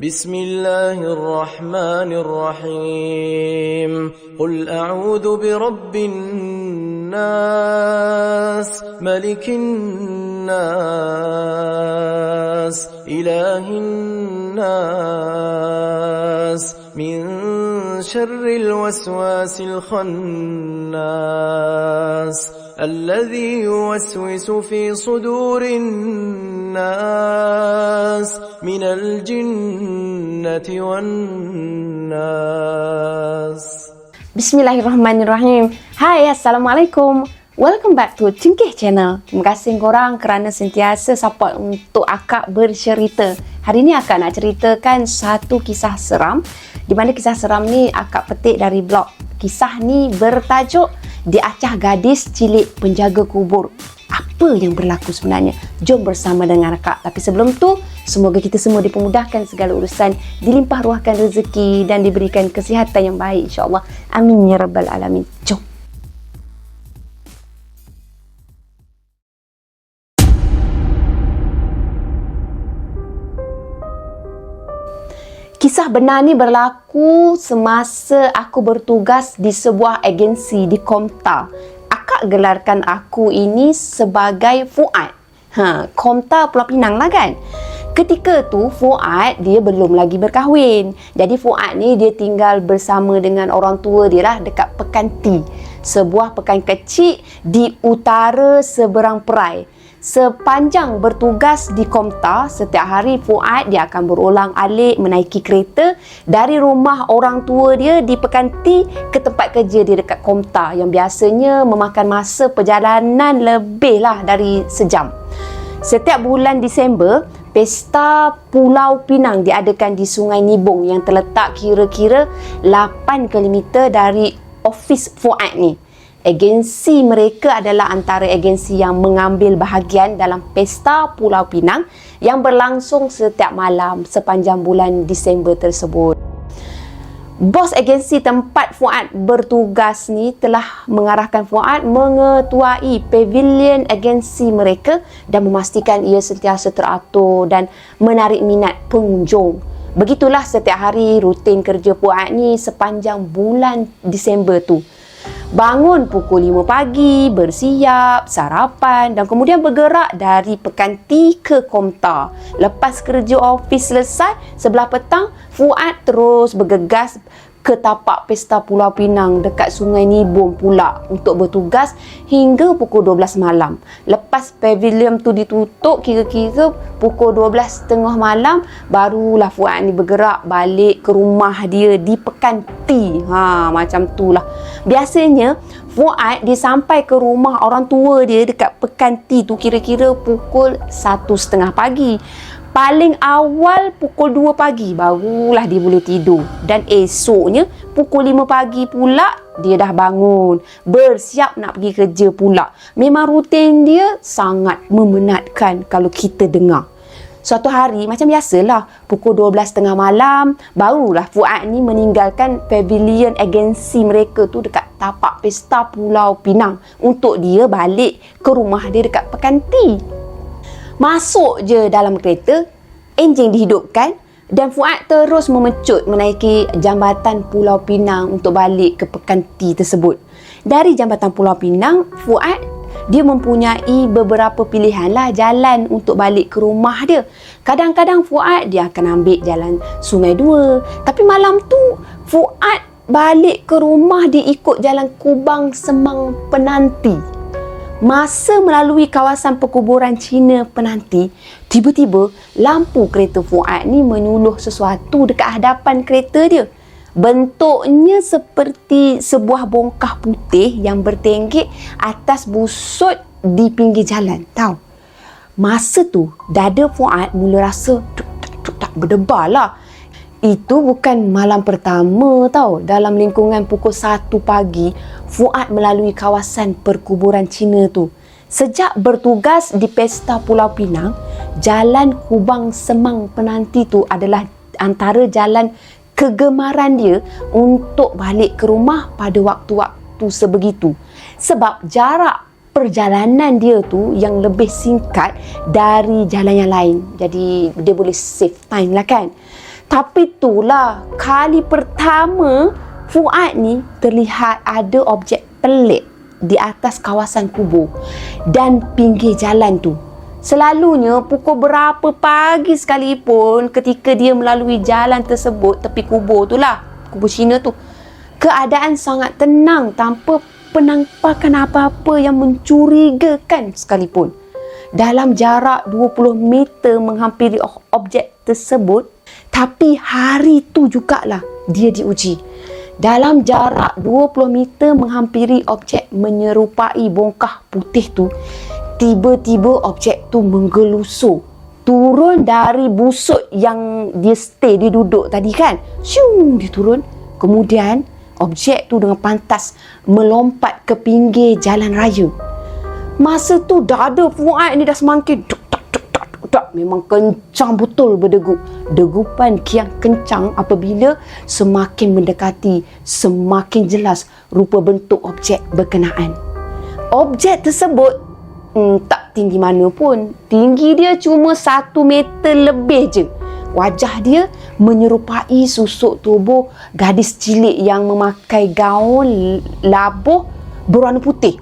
بسم الله الرحمن الرحيم قل أعوذ برب الناس ملك الناس إله الناس من شر الوسواس الخناس الذي يوسوس في صدور الناس من الجنة والناس. Bismillahirrahmanirrahim. Hai, Assalamualaikum. Welcome back to Cengkeh Channel. Terima kasih korang kerana sentiasa support untuk akak bercerita. Hari ni akak nak ceritakan satu kisah seram, di mana kisah seram ni akak petik dari blog. Kisah ni bertajuk Di Acah Gadis Cilik Penjaga Kubur. Apa yang berlaku sebenarnya? Jom bersama dengan akak. Tapi sebelum tu, semoga kita semua dipermudahkan segala urusan, dilimpah ruahkan rezeki dan diberikan kesihatan yang baik, insya-Allah. Amin ya rabbal alamin. Jom. Kisah benar ni berlaku semasa aku bertugas di sebuah agensi di Komta. Akak gelarkan aku ini sebagai Fuad. Komta Pulau Pinang lah kan. Ketika tu Fuad dia belum lagi berkahwin. Jadi Fuad ni dia tinggal bersama dengan orang tua dia lah dekat Pekan T, sebuah pekan kecil di utara seberang Perai. Sepanjang bertugas di Komta, setiap hari Fuad dia akan berulang-alik menaiki kereta dari rumah orang tua dia di Pekan T ke tempat kerja dia dekat Komta, yang biasanya memakan masa perjalanan lebih lah dari sejam. Setiap bulan Disember, Pesta Pulau Pinang diadakan di Sungai Nibong yang terletak kira-kira 8 km dari ofis Fuad ni. Agensi mereka adalah antara agensi yang mengambil bahagian dalam Pesta Pulau Pinang yang berlangsung setiap malam sepanjang bulan Disember tersebut. Bos agensi tempat Fuad bertugas ni telah mengarahkan Fuad mengetuai pavilion agensi mereka dan memastikan ia sentiasa teratur dan menarik minat pengunjung. Begitulah setiap hari rutin kerja Fuad ni sepanjang bulan Disember tu. Bangun pukul 5 pagi, bersiap, sarapan dan kemudian bergerak dari Pekan T ke Komta. Lepas kerja ofis selesai, sebelah petang, Fuad terus bergegas ke tapak Pesta Pulau Pinang dekat Sungai Nibong pula untuk bertugas hingga pukul 12 malam. Lepas pavilion tu ditutup kira-kira pukul 12.30 malam, barulah Fuad ni bergerak balik ke rumah dia di Pekan T. Macam tu lah. Biasanya Fuad dia sampai ke rumah orang tua dia dekat Pekan T tu kira-kira pukul 1.30 pagi. Paling awal pukul 2 pagi barulah dia boleh tidur. Dan esoknya pukul 5 pagi pula dia dah bangun, bersiap nak pergi kerja pula. Memang rutin dia sangat memenatkan kalau kita dengar. Suatu hari macam biasalah, pukul 12.30 malam barulah Fuad ni meninggalkan pavilion agensi mereka tu dekat tapak Pesta Pulau Pinang untuk dia balik ke rumah dia dekat Pekan T. Masuk je dalam kereta, enjin dihidupkan dan Fuad terus memecut menaiki jambatan Pulau Pinang untuk balik ke Pekan T tersebut. Dari jambatan Pulau Pinang, Fuad dia mempunyai beberapa pilihan lah jalan untuk balik ke rumah dia. Kadang-kadang Fuad dia akan ambil jalan Sungai Dua, tapi malam tu Fuad balik ke rumah dia ikut jalan Kubang Semang Penanti. Masa melalui kawasan perkuburan Cina Penanti, tiba-tiba lampu kereta Fuad ni menyuluh sesuatu dekat hadapan kereta dia. Bentuknya seperti sebuah bongkah putih yang bertenggek atas busut di pinggir jalan. Tahu? Masa tu dada Fuad mula rasa tuk-tak berdebar lah. Itu bukan malam pertama tau. Dalam lingkungan pukul 1 pagi, Fuad melalui kawasan perkuburan Cina tu. Sejak bertugas di Pesta Pulau Pinang, jalan Kubang Semang Penanti tu adalah antara jalan kegemaran dia untuk balik ke rumah pada waktu-waktu sebegitu. Sebab jarak perjalanan dia tu yang lebih singkat dari jalan yang lain. Jadi dia boleh save time lah kan. Tapi itulah kali pertama Fuad ni terlihat ada objek pelik di atas kawasan kubur dan pinggir jalan tu. Selalunya pukul berapa pagi sekalipun ketika dia melalui jalan tersebut, tepi kubur tu lah, kubur Cina tu, keadaan sangat tenang tanpa penampakan apa-apa yang mencurigakan sekalipun. Dalam jarak 20 meter menghampiri objek tersebut, tapi hari tu jugalah dia diuji. Dalam jarak 20 meter menghampiri objek menyerupai bongkah putih tu, tiba-tiba objek tu menggelusur. Turun dari busuk yang dia stay, dia duduk tadi kan. Syung, dia turun. Kemudian, objek tu dengan pantas melompat ke pinggir jalan raya. Masa tu dada Fuad ni dah semakin memang kencang betul berdegup. Degupan kian kencang apabila semakin mendekati, semakin jelas rupa bentuk objek berkenaan. Objek tersebut tak tinggi mana pun. Tinggi dia cuma 1 meter lebih je. Wajah dia menyerupai susuk tubuh gadis cilik yang memakai gaun labuh berwarna putih.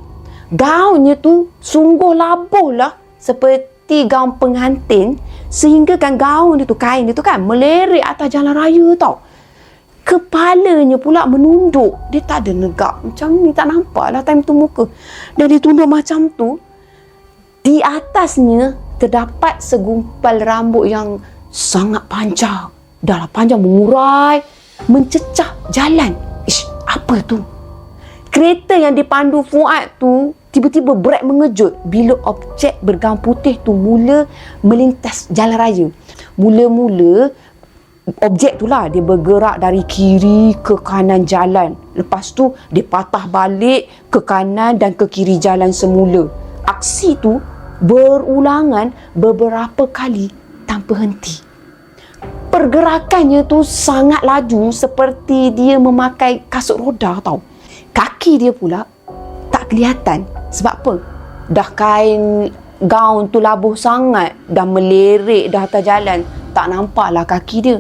Gaunnya tu sungguh labuh lah, seperti gaun pengantin, sehingga kan gaun dia tu, kain dia tu kan melerik atas jalan raya tau. Kepalanya pula menunduk. Dia tak ada negak. Macam ni tak nampak lah time tu muka. Dan dia tunduk macam tu. Di atasnya terdapat segumpal rambut yang sangat panjang. Dah lah panjang mengurai, mencecah jalan. Ish, apa tu? Kereta yang dipandu Fuad tu tiba-tiba brek mengejut bila objek bergaun putih tu mula melintas jalan raya. Mula-mula objek tu lah dia bergerak dari kiri ke kanan jalan. Lepas tu dia patah balik ke kanan dan ke kiri jalan semula. Aksi tu berulangan beberapa kali tanpa henti. Pergerakannya tu sangat laju, seperti dia memakai kasut roda tau. Kaki dia pula tak kelihatan. Sebab apa? Dah kain gaun tu labuh sangat, dah melerik dah atas jalan. Tak nampaklah kaki dia.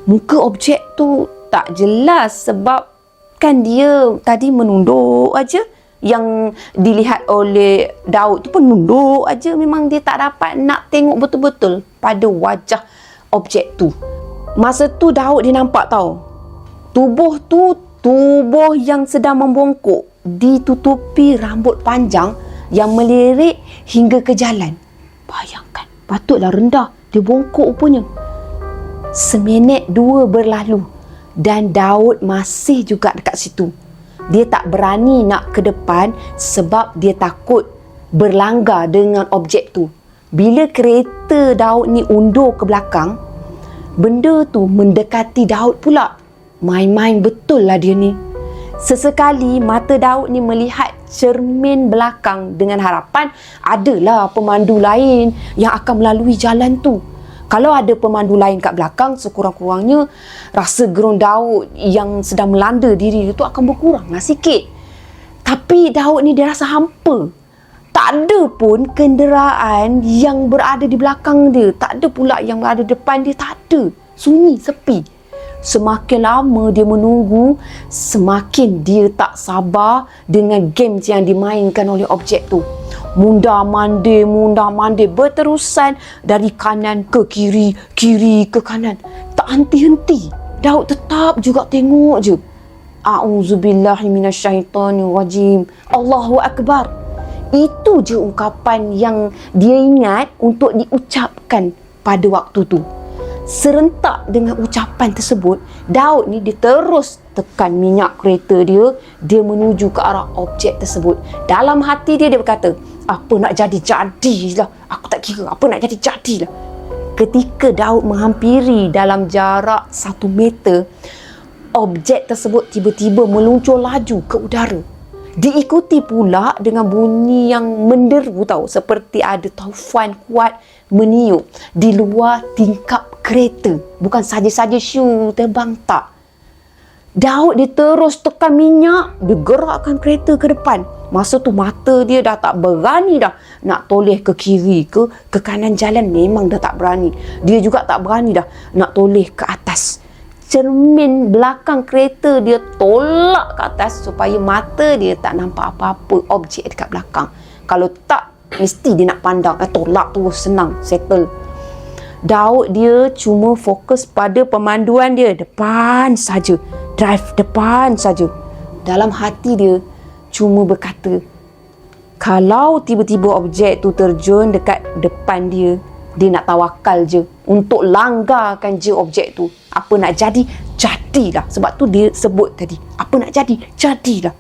Muka objek tu tak jelas sebab kan dia tadi menunduk aja. Yang dilihat oleh Daud tu pun nunduk aja. Memang dia tak dapat nak tengok betul-betul pada wajah objek tu. Masa tu Daud dia nampak tau, tubuh tu tubuh yang sedang membongkok, ditutupi rambut panjang yang melirik hingga ke jalan. Bayangkan, patutlah rendah, dia bongkok rupanya. Seminit 2 berlalu dan Daud masih juga dekat situ. Dia tak berani nak ke depan sebab dia takut berlanggar dengan objek tu. Bila kereta Daud ni undur ke belakang, benda tu mendekati Daud pula. Main-main betul lah dia ni. Sesekali mata Daud ni melihat cermin belakang dengan harapan adalah pemandu lain yang akan melalui jalan tu. Kalau ada pemandu lain kat belakang, sekurang-kurangnya rasa gerun Daud yang sedang melanda diri dia tu akan berkurang lah sikit. Tapi Daud ni dia rasa hampa. Tak ada pun kenderaan yang berada di belakang dia. Tak ada pula yang berada depan dia. Tak ada. Sunyi, sepi. Semakin lama dia menunggu, semakin dia tak sabar dengan game yang dimainkan oleh objek tu. Mundar-mandir berterusan dari kanan ke kiri, kiri ke kanan. Tak henti-henti. Daud tetap juga tengok je. A'udzubillahi minasyaitonirrajim. Allahu Akbar. Itu je ungkapan yang dia ingat untuk diucapkan pada waktu tu. Serentak dengan ucapan tersebut, Daud ni dia terus tekan minyak kereta dia. Dia menuju ke arah objek tersebut. Dalam hati dia berkata, apa nak jadi-jadilah. Aku tak kira apa nak jadi-jadilah. Ketika Daud menghampiri dalam jarak 1 meter, objek tersebut tiba-tiba meluncur laju ke udara. Diikuti pula dengan bunyi yang menderu tau, seperti ada taufan kuat meniup di luar tingkap kereta. Bukan saja-saja syu terbang, tak. Daud dia terus tekan minyak, dia gerakkan kereta ke depan. Masa tu mata dia dah tak berani dah nak toleh ke kiri ke kanan jalan, memang dah tak berani. Dia juga tak berani dah nak toleh ke atas. Cermin belakang kereta dia tolak ke atas supaya mata dia tak nampak apa-apa objek dekat belakang. Kalau tak, mesti dia nak pandang. Tolak tu senang, settle. Daud dia cuma fokus pada pemanduan dia, depan saja, drive depan saja. Dalam hati dia cuma berkata, kalau tiba-tiba objek tu terjun dekat depan dia, dia nak tawakal je untuk langgarkan je objek tu. Apa nak jadi, jadilah. Sebab tu dia sebut tadi, apa nak jadi, jadilah.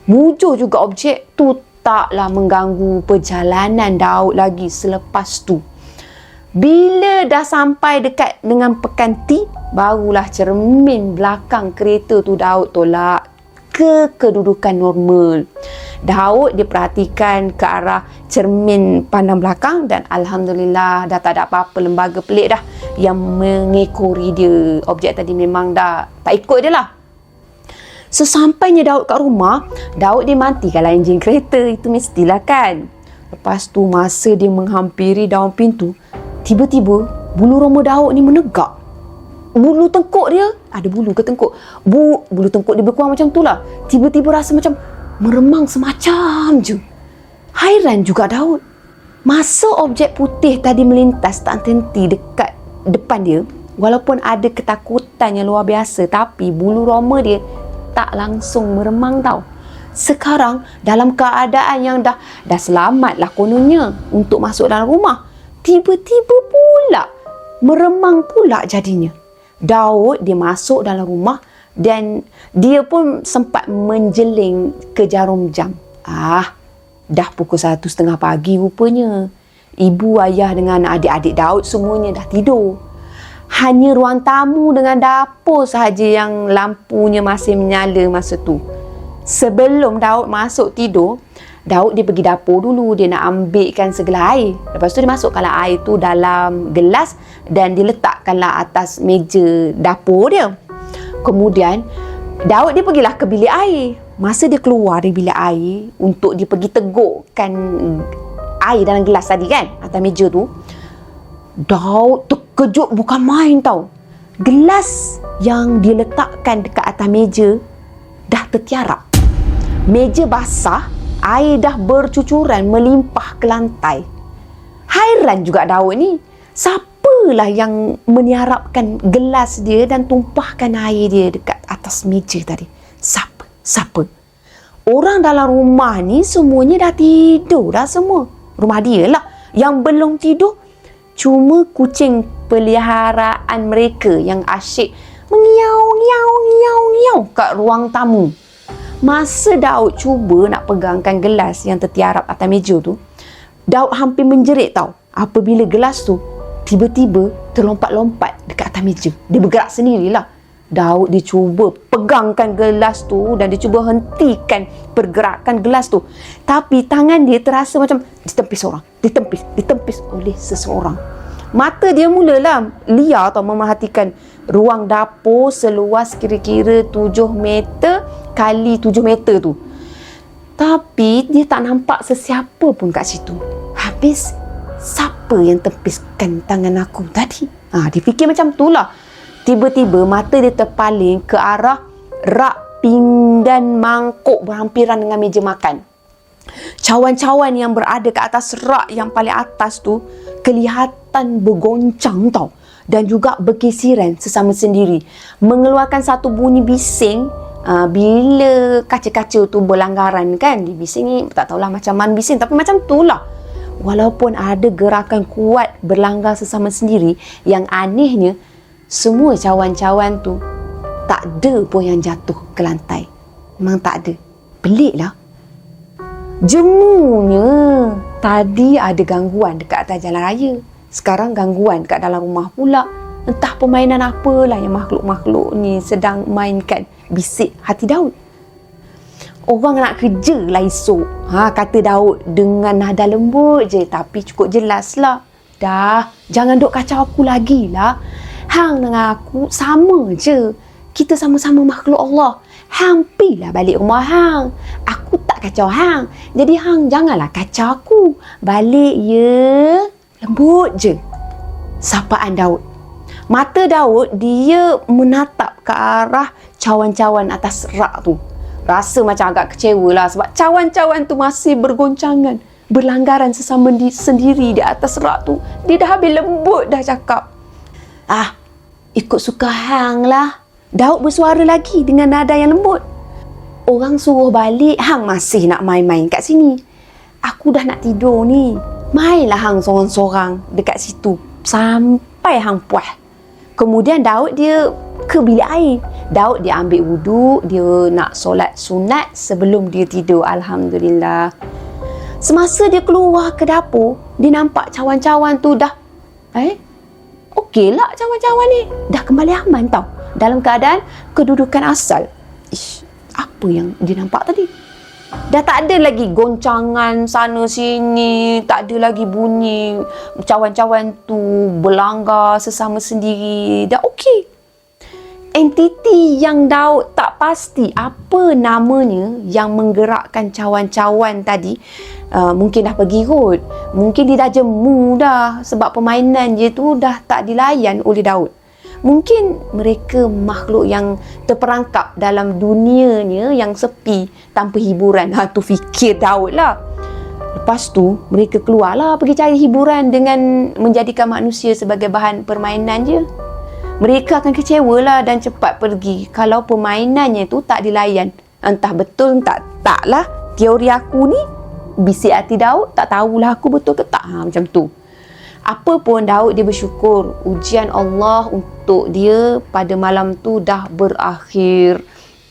Mujur juga objek tu taklah mengganggu perjalanan Daud lagi selepas tu. Bila dah sampai dekat dengan pekan T, barulah cermin belakang kereta tu Daud tolak ke kedudukan normal. Daud dia perhatikan ke arah cermin pandang belakang dan Alhamdulillah dah tak ada apa-apa lembaga pelik dah yang mengekori dia. Objek tadi memang dah tak ikut dia lah. Sesampainya Daud kat rumah, Daud dia matikanlah enjin kereta. Itu mestilah kan. Lepas tu masa dia menghampiri daun pintu, tiba-tiba bulu roma Daud ni menegak. Bulu tengkuk dia, ada bulu ke tengkuk? Bulu tengkuk dia berkuang macam tu lah. Tiba-tiba rasa macam meremang semacam je. Hairan juga Daud. Masa objek putih tadi melintas tak henti dekat depan dia, walaupun ada ketakutan yang luar biasa, tapi bulu roma dia tak langsung meremang tau. Sekarang dalam keadaan yang dah selamat lah kononnya untuk masuk dalam rumah, tiba-tiba pula meremang pula jadinya. Daud dia masuk dalam rumah dan dia pun sempat menjeling ke jarum jam. Dah pukul 1:30 pagi rupanya. Ibu, ayah dengan adik-adik Daud semuanya dah tidur. Hanya ruang tamu dengan dapur sahaja yang lampunya masih menyala masa tu. Sebelum Daud masuk tidur, Daud dia pergi dapur dulu. Dia nak ambilkan segelas air. Lepas tu dia masukkanlah air tu dalam gelas dan diletakkanlah atas meja dapur dia. Kemudian Daud dia pergilah ke bilik air. Masa dia keluar dari bilik air untuk dia pergi tegukkan air dalam gelas tadi kan, atas meja tu, Daud terkejut bukan main tau. Gelas yang dia letakkan dekat atas meja dah tertiarap. Meja basah, air dah bercucuran melimpah ke lantai. Hairan juga Daud ni. Siapalah yang meniarapkan gelas dia dan tumpahkan air dia dekat atas meja tadi? Siapa? Orang dalam rumah ni semuanya dah tidur dah semua. Rumah dia lah. Yang belum tidur cuma kucing peliharaan mereka yang asyik mengiau kat ruang tamu. Masa Daud cuba nak pegangkan gelas yang tertiarap atas meja tu, Daud hampir menjerit tau. Apabila gelas tu tiba-tiba terlompat-lompat dekat atas meja. Dia bergerak sendirilah. Daud dia cuba pegangkan gelas tu dan dia cuba hentikan pergerakan gelas tu. Tapi tangan dia terasa macam ditempis orang. Ditempis oleh seseorang. Mata dia mulalah liar tau memerhatikan ruang dapur seluas kira-kira 7 meter kali 7 meter tu. Tapi dia tak nampak sesiapa pun kat situ. Habis siapa yang tempiskan tangan aku tadi? Dia fikir macam tu lah. Tiba-tiba mata dia terpaling ke arah rak pinggan mangkuk berhampiran dengan meja makan. Cawan-cawan yang berada ke atas rak yang paling atas tu kelihatan bergoncang tau, dan juga berkisiran sesama sendiri, mengeluarkan satu bunyi bising. Bila kaca-kaca tu berlanggaran kan, bising ni tak tahulah macam mana bising, tapi macam tu lah. Walaupun ada gerakan kuat berlanggar sesama sendiri, yang anehnya semua cawan-cawan tu tak ada pun yang jatuh ke lantai. Memang tak ada. Pelik lah. Jemunya tadi ada gangguan dekat atas jalan raya, sekarang gangguan dekat dalam rumah pula. Entah permainan apalah yang makhluk-makhluk ni sedang mainkan, bisik hati Daud. Orang nak kerja lah esok, kata Daud dengan nada lembut je, tapi cukup jelas lah. Dah, jangan duk kacau aku lagi lah. Hang dengan aku sama je. kita sama-sama makhluk Allah. Hang pilah balik rumah hang. Aku tak kacau hang. Jadi hang janganlah kacau aku. Balik ya. Lembut je. Sapaan Daud. Mata Daud, dia menatap ke arah cawan-cawan atas rak tu. Rasa macam agak kecewa lah sebab cawan-cawan tu masih bergoncangan. Berlanggaran sesama sendiri di atas rak tu. Dia dah habis lembut dah cakap. Ikut suka hang lah. Daud bersuara lagi dengan nada yang lembut. Orang suruh balik, hang masih nak main-main kat sini. Aku dah nak tidur ni. Mainlah hang sorang-sorang dekat situ. Sampai hang puas. Kemudian Daud dia ke bilik air. Daud dia ambil wuduk, dia nak solat sunat sebelum dia tidur. Alhamdulillah. Semasa dia keluar ke dapur, dia nampak cawan-cawan tu dah okeylah cawan-cawan ni. Dah kembali aman tau. Dalam keadaan kedudukan asal. Apa yang dia nampak tadi? Dah tak ada lagi goncangan sana sini, tak ada lagi bunyi cawan-cawan tu berlanggar sesama sendiri. Dah okey. Entiti yang Daud tak pasti apa namanya yang menggerakkan cawan-cawan tadi, mungkin dah pergi kot. Mungkin dia dah jemu dah sebab permainan je tu dah tak dilayan oleh Daud. Mungkin mereka makhluk yang terperangkap dalam dunianya yang sepi tanpa hiburan. Tu fikir Daud lah. Lepas tu mereka keluarlah pergi cari hiburan dengan menjadikan manusia sebagai bahan permainan je. Mereka akan kecewa lah dan cepat pergi kalau permainannya tu tak dilayan. Entah betul taklah. Teori aku ni bisik hati Daud, tak tahulah aku betul ke tak. Macam tu. Apa pun Daud dia bersyukur ujian Allah untuk dia pada malam tu dah berakhir.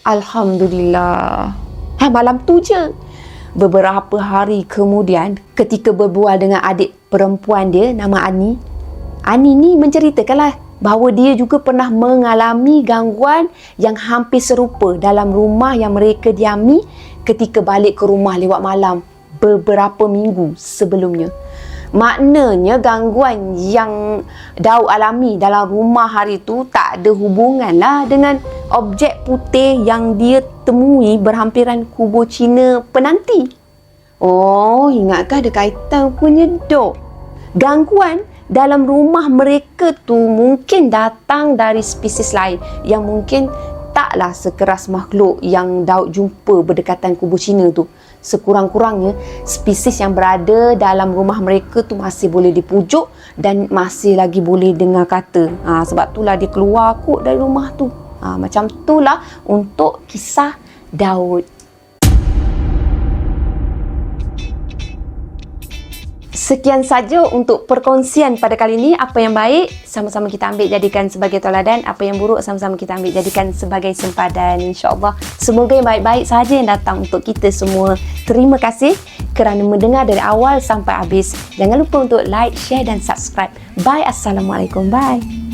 Alhamdulillah. Malam tu je. Beberapa hari kemudian ketika berbual dengan adik perempuan dia nama Ani. Ani ni menceritakanlah bahawa dia juga pernah mengalami gangguan yang hampir serupa dalam rumah yang mereka diami ketika balik ke rumah lewat malam beberapa minggu sebelumnya. Maknanya gangguan yang Daud alami dalam rumah hari tu tak ada hubungan lah dengan objek putih yang dia temui berhampiran kubur Cina penanti. Ingatkah ada kaitan punya dok? Gangguan dalam rumah mereka tu mungkin datang dari spesies lain yang mungkin taklah sekeras makhluk yang Daud jumpa berdekatan kubur Cina tu. Sekurang-kurangnya spesies yang berada dalam rumah mereka tu masih boleh dipujuk dan masih lagi boleh dengar kata. Sebab itulah dia keluar kot dari rumah tu. Macam itulah untuk kisah Daud. Sekian saja untuk perkongsian pada kali ini. Apa yang baik, sama-sama kita ambil jadikan sebagai tauladan. Apa yang buruk, sama-sama kita ambil jadikan sebagai sempadan. InsyaAllah, semoga yang baik-baik sahaja yang datang untuk kita semua. Terima kasih kerana mendengar dari awal sampai habis. Jangan lupa untuk like, share dan subscribe. Bye. Assalamualaikum. Bye.